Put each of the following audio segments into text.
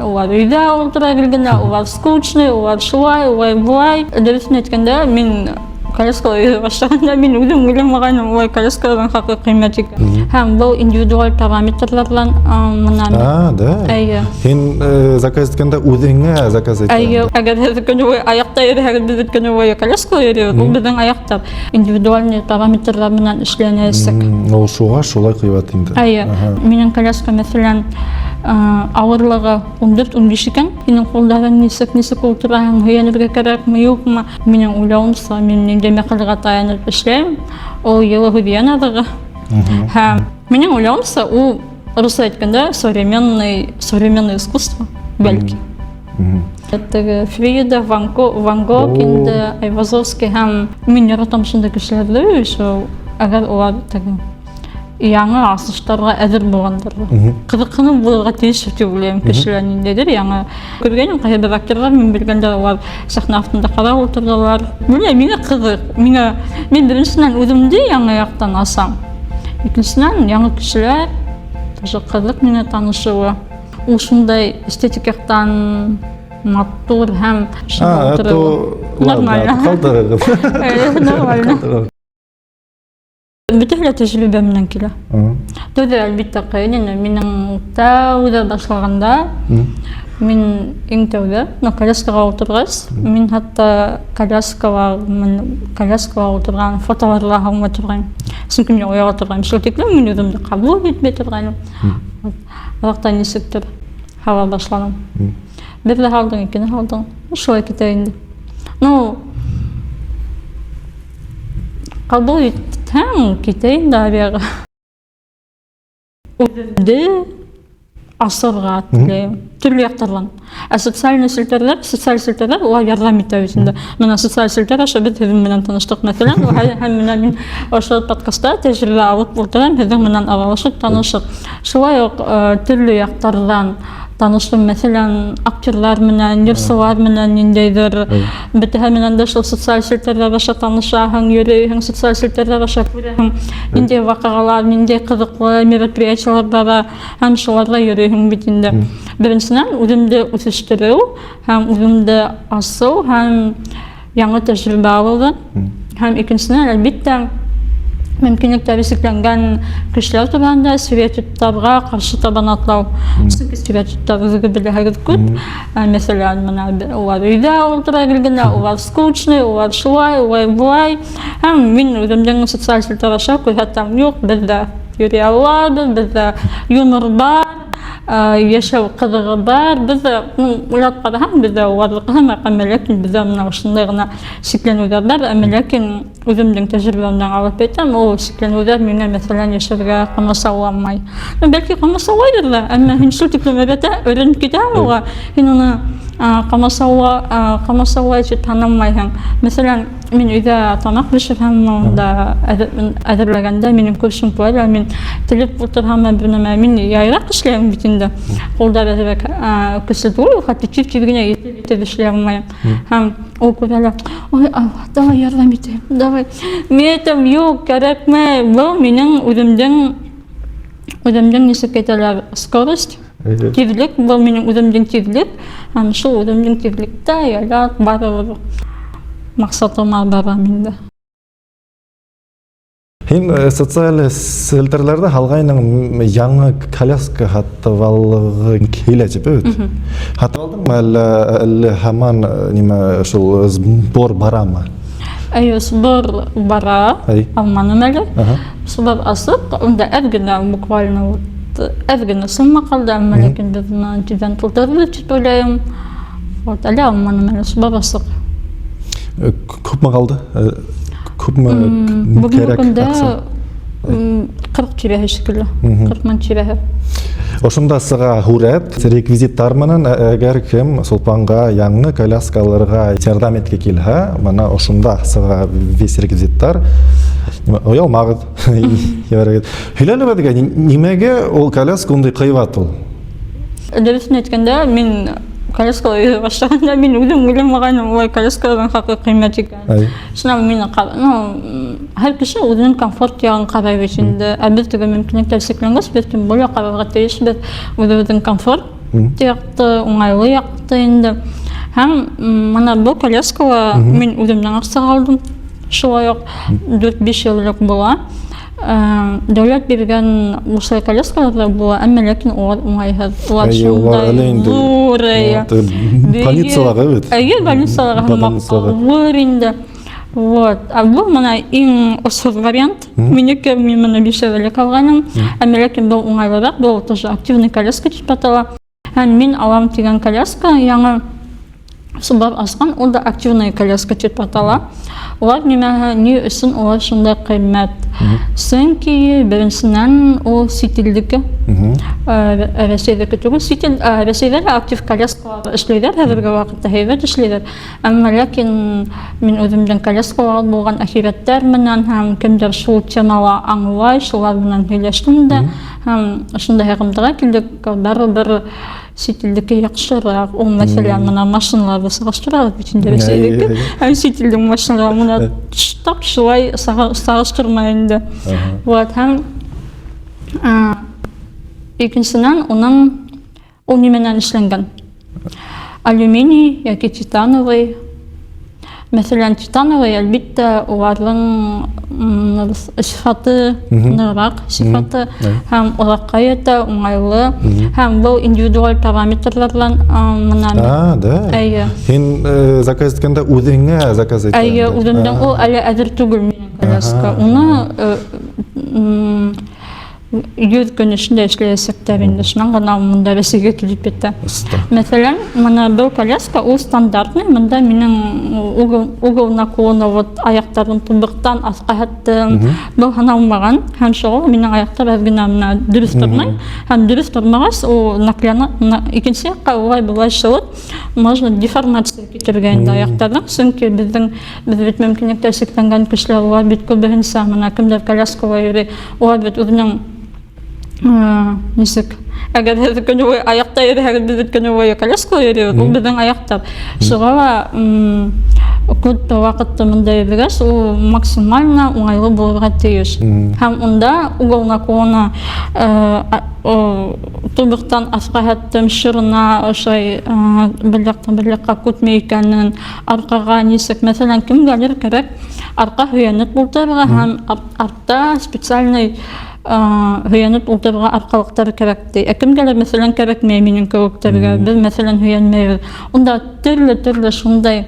Олар үйдә ултыра биргәндә, олар скучный, олар шулай, олай булай. Дөресен әйткәндә, мин коляскала йөри башлаганда мин үзем уйламаганым олай коляскаларның хакы кыйммәт икән. Һәм бу индивидуаль параметрлар белән моннан. Да. Әйе. Һин заказ иткәндә үзеңә заказ итә. Әйе. Әгәр көне аякта йөрһәгез, без көне буе коляскала йөрибез, ул безнең аяктар индивидуаль параметрлар белән эшләнәсек. Ул шуңа шулай кыйбат инде. Әйе. Минем коляска мәсәлән авырлыгы 14-15 икән. Минем кулларым нисек утыраһың, һөянергә кирәкме, юкмы? Минем уйлавымча, мин инде мәкаләгә таянып эшләйм. Ул елы һөянадыгы. Һәм минем уйлавымча, ул рус әйткәндә современное искусство бәлки. Это Фрида, Ван Гог, инде Айвазовский һәм мин яратам шундый кешеләрне, шул әгәр улар яңа асыштарга әзер булгандыр. Кызыксынып булырга тиеш дип уйлыйм кешеләр ниндәдер яңа. Күргәнем кайбер актерлар мин белгәндә улар сахна астында карап утырдылар. Менә миңа кызык. Мин беренчедән үземне яңа яктан асам. Икенчедән яңа кешеләр тоже кызык миңа танышуы. Ул шундай эстетик яктан матур һәм нормально. Нормально. Бөтенләй тәҗрибә менән килә. Төҙе әлбиттә ҡыйын, минең тәүҙә башлағанда, мин иң тәүҙә, коляскаға ултырғас, мин хатта коляскаға ултырған фотоларға һалмай торғайным. Сөнки мин ояға торғайным. Шул тиклем мин үҙемде ҡабул итмәй торғайным. Аҙаҡтан нисектер һала башланым. Берҙе һалдың, икене һалдың. Шулай китә инде. Ҡабул итһәң, китәйем дә аръяға. Үҙемде асырға теләйем. Төрлө яҡтарҙан. Ә социаль селтәрҙәр улар ярҙам итә бит инде. Менә социаль селтәр аша беҙ һеҙ менән таныштыҡ мәҫәлән, һәм менә мин ошо подкастта тәжрибә алып ултырам, һеҙҙең менән аралашып танышыҡ. Шулай уҡ төрлө яҡтарҙан таныштым, мәсәлән, актерлар менән, йырсылар менән ниндәйҙер. Бөтәһе менән дә шул социаль селтәрҙәр аша танышаһың, йөрөйһең, социаль селтәрҙәр аша күрәһең, ниндәй ваҡиғалар, ниндәй ҡыҙыҡлы мероприятиелар бара, һәм шуларҙа йөрөйһөң бит инде. Беренсенән, үҙемде үҫештереү һәм үҙемде асыу һәм яңы тәжрибә алыуҙан. Һәм икенсенән, әлбиттә, мөмкинлектәре сикләнгән кешеләр тураһында стереотиптарға ҡаршы табан атлау. Сөнки стереотиптар үҙегеҙ беләһегеҙ күп. Мәсәлән, улар өйҙә ултыра биргәндә, улар скучный, улар шулай, улай булай. Һәм мин үҙемдең социаль селтәр аша күрһәтәм, юҡ, беҙҙә йөрөй алабыҙ, беҙҙә юмор бар, йәшәү ҡыҙығы бар. Беҙҙә уйлап ҡараһаң, беҙҙә уларҙыҡы һәм ләкин беҙҙә мына ошондай ғына сикләнеүҙәр бар. Ләкин үҙемдең тәжрибәмдән алып әйтәм, ул сикләнеүҙәр миңә мәсәлән йәшәргә ҡамасауламай. Бәлки ҡамасаулайҙыр ҙа, әммә һин шул тиклем өйрәнеп китәһең уға, һин уны ҡамасаулай тип танымайһың. Мәсәлән, мин өйҙә тамаҡ бешерһәм, унда әҙерләгәндә минең күршем булай, мин телеп ултырһам, мин яйыраҡ эшләйем бит инде. Ҡулдар әҙерәк көслө түгел, хатта тиҙ генә итеп эшләй алмайым. Һәм ул күрәлә, ой, Алла, давай ярҙам итәйем, давай. Мин әйтәм, юҡ, кәрәкмәй, был минең үҙемдең нисек әйтәләр, скорость. Тиҙлек, был минең үҙемдең тиҙлек, һәм шул үҙемдең тиҙлектә яйлап барыр маҡсатыма барам инде. Һин социаль селтәрләрҙә һалғайның яңы коляска һатып алғы килә тип бит. Һатып алдыңмы әллә һаман нимә шул сбор барамы? Әйе, сбор бара, алманым әле. Сбор асып, унда әҙ генә буквально әҙ генә сумма ҡалды, әммә ләкин беҙ менән тиҙҙән тултырҙы тип уйлайым. Әле алманым әле, сбор асыҡ. Күпме ҡалды? Күпме кәрәк аҡса? 40 тирәһе шикелле, 40 мең тирәһе. Ошонда сыға һүрәт, реквизиттар менән әгәр кем Сулпанға яңы коляскаларға ярҙам иткә килһә, мына ошонда сыға весь реквизиттар. Оялмағыҙ, ебәрегеҙ. Һөйләле беҙгә, нимәгә ул коляска ундай ҡыйбат ул? Дөрөҫөн әйткәндә, мин коляскала йөрөй башлағанда, мин үҙем уйламағайным улай коляскаларҙың хаҡы ҡиммәт икән. Шунан мин һәр кеше үҙенең комфорт яғын ҡарай бит инде. Ә беҙ теге мөмкинлектәр сикләнгәс, беҙ тем более ҡарарға тейешбеҙ үҙебеҙҙең комфорт яқты, оңайлы яқты енді. Һәм мына бұл коляскала мен үземнән акча алдым. Шулай ук 4-5 еллык була. Дәүләт биргән ошол коляскаларда була, әмма ләкин улар уңайһыз. Улар шундай зур. Больницаларга бит. Больницаларга авыр инде. Вот. А бұл мына иң осыз вариант. Минеке мен мына 5 еллык алганым. Әмма ләкин бұл уңайлырак, бұл тоже активный коляска дип атала. Һәм мин алам дигән коляска яңа Субар асқан, ол да активная коляска дип атала. Олар ни өсөн олар шундай кыйммәт? Сөнки беренчедән ул сителдеке. Рәсәйдәге түгел, Рәсәйдә актив коляскалар эшләйләр, хәзерге вакытта һәйбәт эшләйләр. Әмма ләкин мин үземдән коляскалар булган ахирәттәр менән һәм кемдер шул темала аңлай, шулар белән һөйләштем дә. Һәм шундай хәкимдәгә килдек, барыбер сителдеке яхшырак. Ул мәсәлән мына машиналарда сагыштыралар бит инде Рәсәйдәге. Һәм сителдең машиналары мына тап шулай сагыштырмай инде. Вот һәм икенчедән ул нименән эшләнгән? Алюминий яки титановый. Мәсәлән, титановый әлбиттә уларның сифаты нырак сифаты һәм улакка ята, уңайлы һәм бұл индивидуаль параметрлардан мына. Да. Һин заказ иткәндә үзеңә заказ иткән. Үземдән ул әле әзер түгел минем коляска. Уны 100 көн эчендә эшләячәктәр инде. Шуннан гына монда Рәсәйгә килеп җитте. Мәсәлән, мына бу коляска ул стандартный. Монда минем угол наклона вот аяктарым тубыктан аска хәтта бу ханалмаган. Һәм шуңа минем аяктар әзгенә дөрес тормый. Һәм дөрес тормагач ул наклона икенче якка улай шылып, можно деформация китергә инде аяктарның. Чөнки без бит мөмкинлекләр шикләнгән кешеләр бар бит күбенчә мына кемдер коляскага йөри. Улар бит үзенең нисек әгәр һез көне аякта йөрәһәгез без көне коляска йөрибез, ул безнең аяктар. Шуңа күп вакытта монда йөргәч, ул максимально уңайлы булырга тиеш. Һәм унда угол наклона тубыктан аска хәттем ширына ошай бер якка күтмәй икәнен, аркага нисек, мәсәлән, кемгәдер кирәк арка һөянет булдырырга һәм артта специальный һөянет ултырырга аркалыктар кирәк ди. Кемгәлер мәсәлән кирәкмәй минем кебекләргә. Без мәсәлән һөянмәйбез. Унда төрле шундай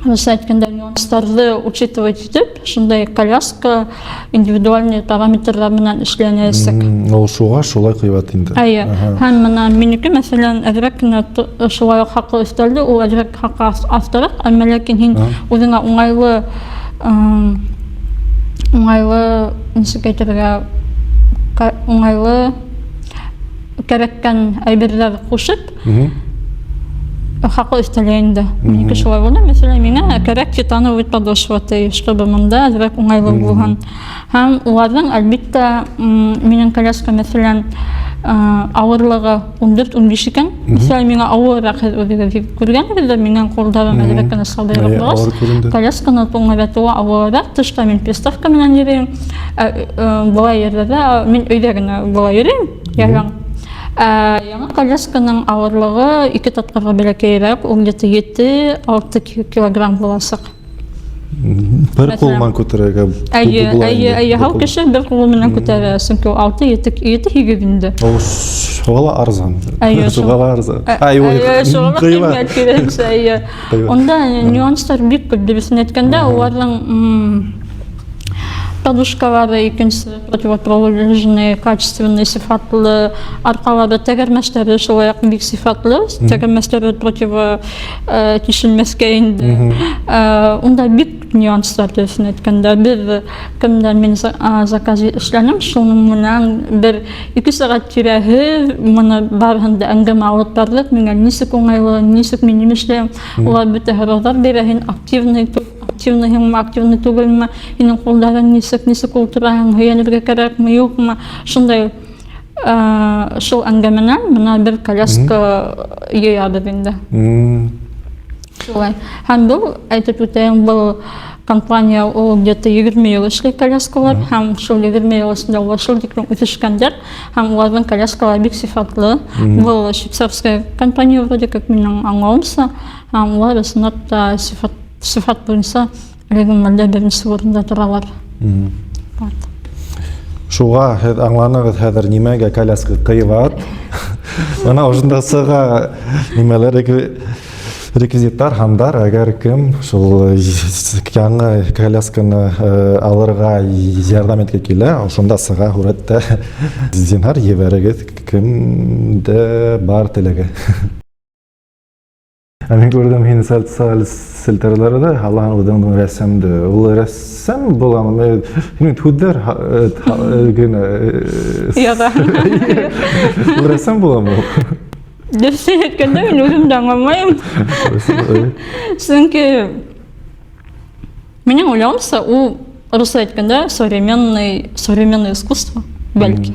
сайтканда нюансларны учитывать итеп, шундай коляска индивидуальный параметрлар менән эшләнәсәк. Ул шулай кыйбат инде. Һәм мына минеке мәсәлән әзрәк кенә шулай хаклы өстәлде, ул әзрәк хакка астырак, әмма ләкин һин үзеңә уңайлы ничек әйтергә, уңайлы кирәккән әйберләр кушып хаклы өстәлә инде. Минеке шулай булды. Мәсәлән, миңа кирәк титановый подошва, чтобы монда әзрәк уңайлы булган. Һәм уларның әлбиттә минем коляска мәсәлән авырлыгы 14-15 икән. Мәсәлән, миңа авыррак күргәнегездә, минем кулдарым әзрәк кенә сабыйрак булган. Колясканы туңгыратуы авыррак, тышта мин приставка менән йөрим. Болай йөрдә, мин өйдә генә болай йөрим. Яңа колясканың авырлыгы 2 таткарга бәләкәйрәк, ул где-то 7-6 килограмм буласак. Бер кулман күтәрергә. Һәр кеше бер кул менән күтәрә, чөнки 6-7 инде. Шуңа арзан. Шуңа арзан. Онда нюанслар бик күп дөресен әйткәндә, уларның подушкалары икенче противопроводные, качественные, сифатлы, аркалары тәгәрмәчләре шулай бик сифатлы, тәгәрмәчләре тишелмәскә инде. Унда бик нюанслар дөресен әйткәндә, без кемдән мин заказ эшләнем, шуның менән бер 2 сәгать тирәһе моны барыһын да әңгәмә алып бардык. Миңа нисек уңайлы, нисек мин эшләйм, улар бөтә һораудар бирә, һин активный түгелме, һинең кулдарың нисек ултыраһың, һөянергә кирәкме, юкмы, шундай шул әңгәмәнән мына бер коляска йыябыз инде. Шулай. Һәм бу әйтеп үтәм, бу компания ол где-то 20 ел эшлей коляскалар, һәм шул 20 ел эчендә улар шул тиклем үсешкәннәр, һәм уларның коляскалары бик сыйфатлы. Бұл швейцарская компания вроде как минем аңлавымча, һәм улар ысынлап та сыйфат буенча регионалда беренче урында торалар. Шуға аңланыгыз хәзер нимәгә коляска кыйбат. Мына ошондасыга нимәләр реквизиттар, хандар, әгәр кем шул яңа колясканы алырга ярдәм иткә килә, ошондасыга һүрәттә зинһар ебәрегез кемдә бар теләге. Мен көрдім хин социаль сілтерлерді, Аллахын өдіңдің рәсемді. Ол рәсем боламы? Хин түддер Ол рәсем боламы? Дөресен әйткәндә, мен үзем дә аңламайм. Чөнки минең уйлавымча, ул русча әйткәндә современное искусство, бәлки.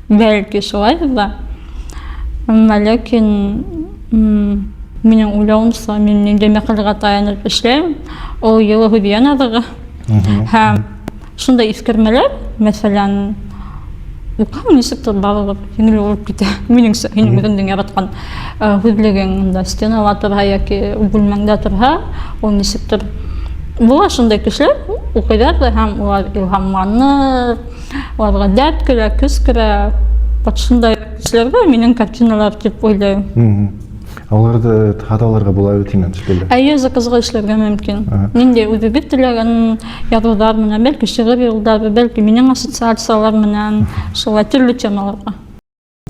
Бәлки шулай да. Ләкин минең уйлавымча, мин инде мәкаләгә таянып эшләйм, ул елы гигиенадағы. Һәм шундай искәрмәләр, мәсәлән, укам нисектер барып, еңел булып китә. Минеңчә, һинең үзеңнең яраткан хүзлегеңдә стенала торһа яки бүлмәңдә торһа, ул нисектер була шундай кешеләр, укыйлар һәм улар илһамланып, уларга дәрт керә, көз керә. Шундай кешеләргә минең картиналар дип уйлыйм. Аларды хаталарга була бит инде шикелле. Әйе, заказга эшләргә мөмкин. Инде үзебез теләгән язулар менән, бәлки шигырь юлдары, бәлки минең ассоциациялар менән, шулай төрле темаларга.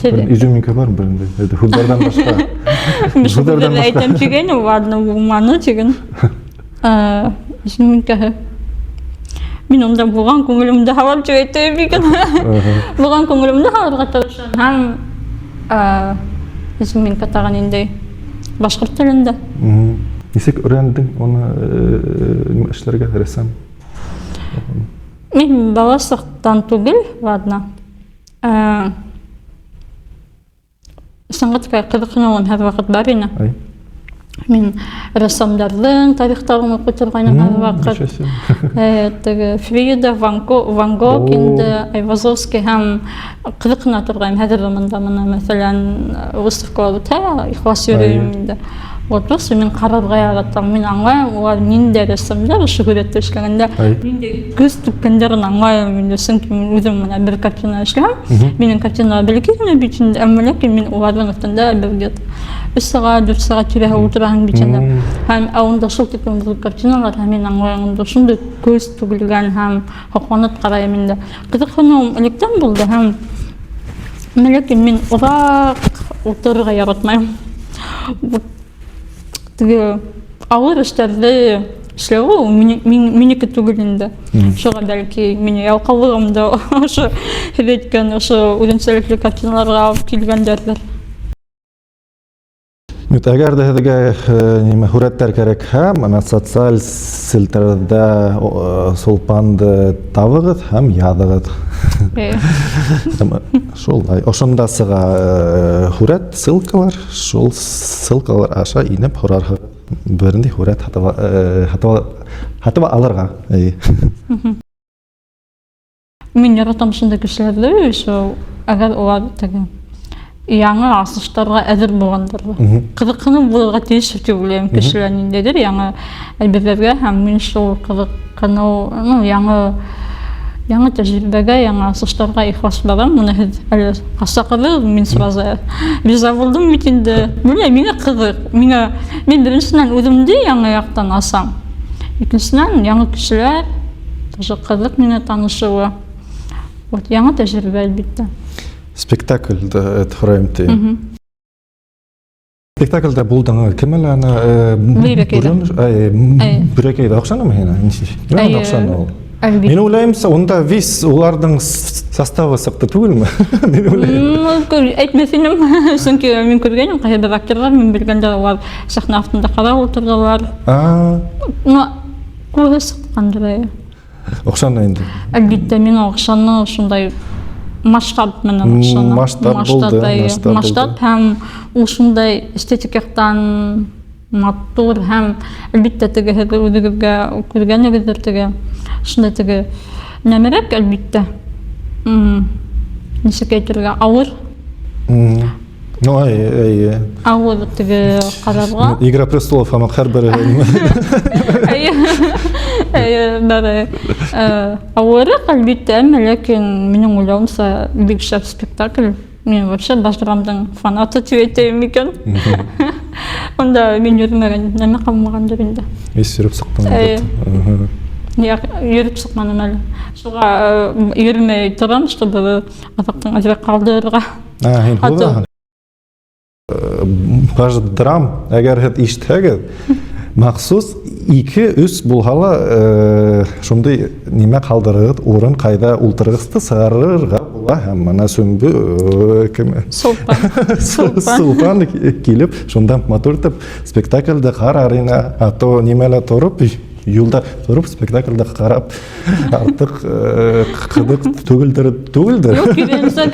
Изюминка бар беренде. Худардан башка. Худардан башка. Әйтәм дигән, ладно, булманы дигән. Изюминка. Мин онда булган күңелемдә һавап җәйтә бигән. Булган күңелемдә һаварга тырышам. Һәм изюминка тагын инде башкорт телендә. Нисек өйрәндең аны эшләргә рәсем? Мин бала сактан түгел, ладно. Сәнгатькә кызыксынуым һәр вакыт бар иде. Мин рәссамнарның тарихтарын укып торгайным һәр вакыт. Фрида, Ван Гог, инде Айвазовский һәм кызыксына торгайным һәр заманда. Мәсәлән, выставкалар үтә, ихлас йөрим инде. Вот просто мен карарга яратам, мен аңлайм, улар ниндәй рәссамнар шөгыльләтә эшләгәндә, ниндәй күз түккәндәрен аңлайм инде, чөнки мен үзем менә бер картина эшләм. Минең картиналар бәлки генә бит инде, әмма ләкин мин уларның өстендә бер 3 сәгать, 4 сәгать тирәһе утыраһым бит инде. Һәм анда шул тиклем зур картиналар, һәм мин аңлайм, шундый күз түгелгән һәм хокланып карайм инде. Кызыксынуым электән булды һәм ләкин мин урак утырырга яратмайм. Авыр эшләрдә эшләү минеке түгел инде. Шуңа бәлки мине ялкаулыгымда ошо әйткән ошо үзенчәлекле картиналарга алып килгәндер. Әгәр дә һеҙгә нимә һүрәттәр кәрәкһә, мына социаль селтәрдә Сулпанды табығыҙ һәм яҙығыҙ. Шулай. Ошонда сыға һүрәт, ссылкалар, шул ссылкалар аша инеп һорарһығыҙ. Беренде һүрәт һатып алырға. Мин яратам шундай кешеләрҙе, шул әгәр улар яңы асыштарға әҙер булғандар. Ҡыҙыҡһынып булырға тейеш дип уйлайым кешеләр ниндәйҙер яңы әйберҙәргә һәм мин шул ҡыҙыҡһыныу яңы тәжрибәгә, яңы асыштарға ихлас барам. Уны һеҙ әле ҡасаҡығыҙ, мин сразу риза булдым бит инде. Миңә ҡыҙыҡ. Мин беренсенән үҙемде яңы яҡтан асам. Икенсенән яңы кешеләр, тоже ҡыҙыҡ миңә танышыуы. Яңы тәжрибә әлбиттә. Спектакльда һорайым ти. Спектакльда булдың кем әле аны? Бүрәкәйҙә оҡшанымы һиңә? Нисек оҡшаны ул? Мин уйлайымса, унда вис уларҙың составы сыҡты түгелме? Әйтмәҫ инем, сөнки мин күргәйнем, ҡайһы бер актерҙар, мин белгәндә улар сәхнә аҫтында ҡарап ултырҙылар. Күҙе сыҡҡандыр. Оҡшаны инде. Әлбиттә, миңә оҡшаны шундай масштаб менән оҡшаны. Масштаб булды. Масштаб һәм ул шундай эстетик яҡтан маттур һәм әлбиттә теге һеҙ үҙегеҙгә күргәнегеҙҙер теге шундай теге нәмәрәк әлбиттә нисек әйтергә ауыр Ну, ауыр теге ҡарарға Игра престолов һәм һәрбер бары ауырыҡ әлбиттә ләкин минең уйлауымса бик шәп спектакль. Мен вообще Бажрамдың фанаты тип әйтәйем икән. Онда мин йөрмәгән, нәмә ҡалмағандыр инде. Ис йөрөп сыҡтың. Йөрөп сыҡманым әле. Шуға йөрмәй торам, чтобы аҙаҡтың әҙерәк ҡалдырырға. Һин һуҙаһың. Баждрам, әгәр һеҙ ишетһәгеҙ, махсус 2-3 булһа ла шундай нимә ҡалдырығыҙ, урын ҡайҙа ултырығыҙҙы сығарырға була һәм мына Сулпан килеп, шунда матур итеп спектакльде ҡарар ине, то нимәлә тороп, юлда тороп спектакльде ҡарап, артыҡ ҡыҙыҡ түгелдер. Юҡ,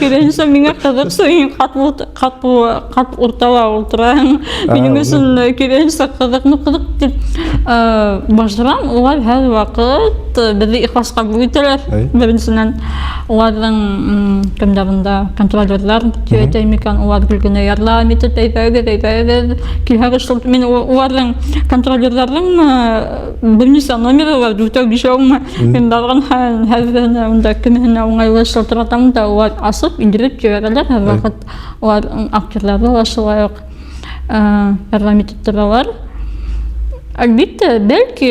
киреһенсә миңә ҡыҙыҡ, син ҡат уртала ултыраһың. Минең өсөн киреһенсә ҡыҙыҡ тип Бажрам, улар һәр ваҡыт беҙҙе ихласҡа итәләр. Беренсенән, уларҙың кемдәрендә контролерҙар тип әйтәйем икән, улар генә ярҙам итеп, әйҙәгеҙ, килһәгеҙ. Мин уларҙың контролерҙарҙың бер нисә номеры бар, 4-5-ме. Мин барған һәр унда кемеһенә уңайлы шылтыратам да, улар асып, индереп ебәрәләр. Һәр ваҡыт улар актерҙары ла шулай уҡ ярҙам итеп торалар. Әлбиттә, бәлки,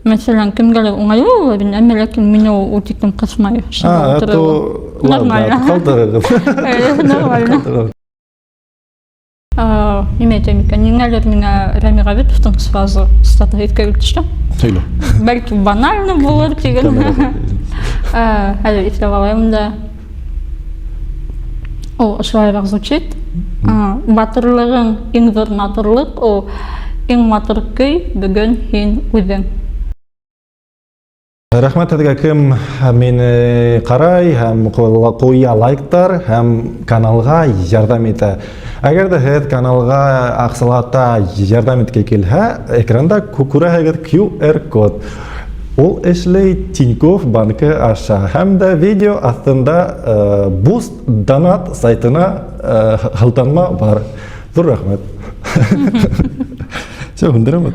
мәсәлән, кемгәлер уңайлы булыр, әммә ләкин мине ул тиклем ҡыҫмай. Нормально. Нормально. Нимә әйтәм икән, ниңәлер миңә Рәми Ғәбитовтың фразы иҫкә төштө. Бәлки банально булыр тиген. Хәҙер иҫләп алайым да. Ул шулайыраҡ звучит. Батырлығың иң ҙур матурлыҡ, ул иң матур көй бөгөн һин үҙең. Рәхмәт һеҙгә, кем мине ҡарай һәм ҡуя лайктар һәм каналға ярҙам итә. Әгәр ҙә һеҙ каналға аҡсалата ярҙам иткә килһә, экранда күрәһегеҙ QR код. Ул эшләй Тинькофф банкы аша һәм дә видео аҫтында Boost Donat сайтына һылтанма бар. Ҙур рәхмәт. Все, һүндерәм.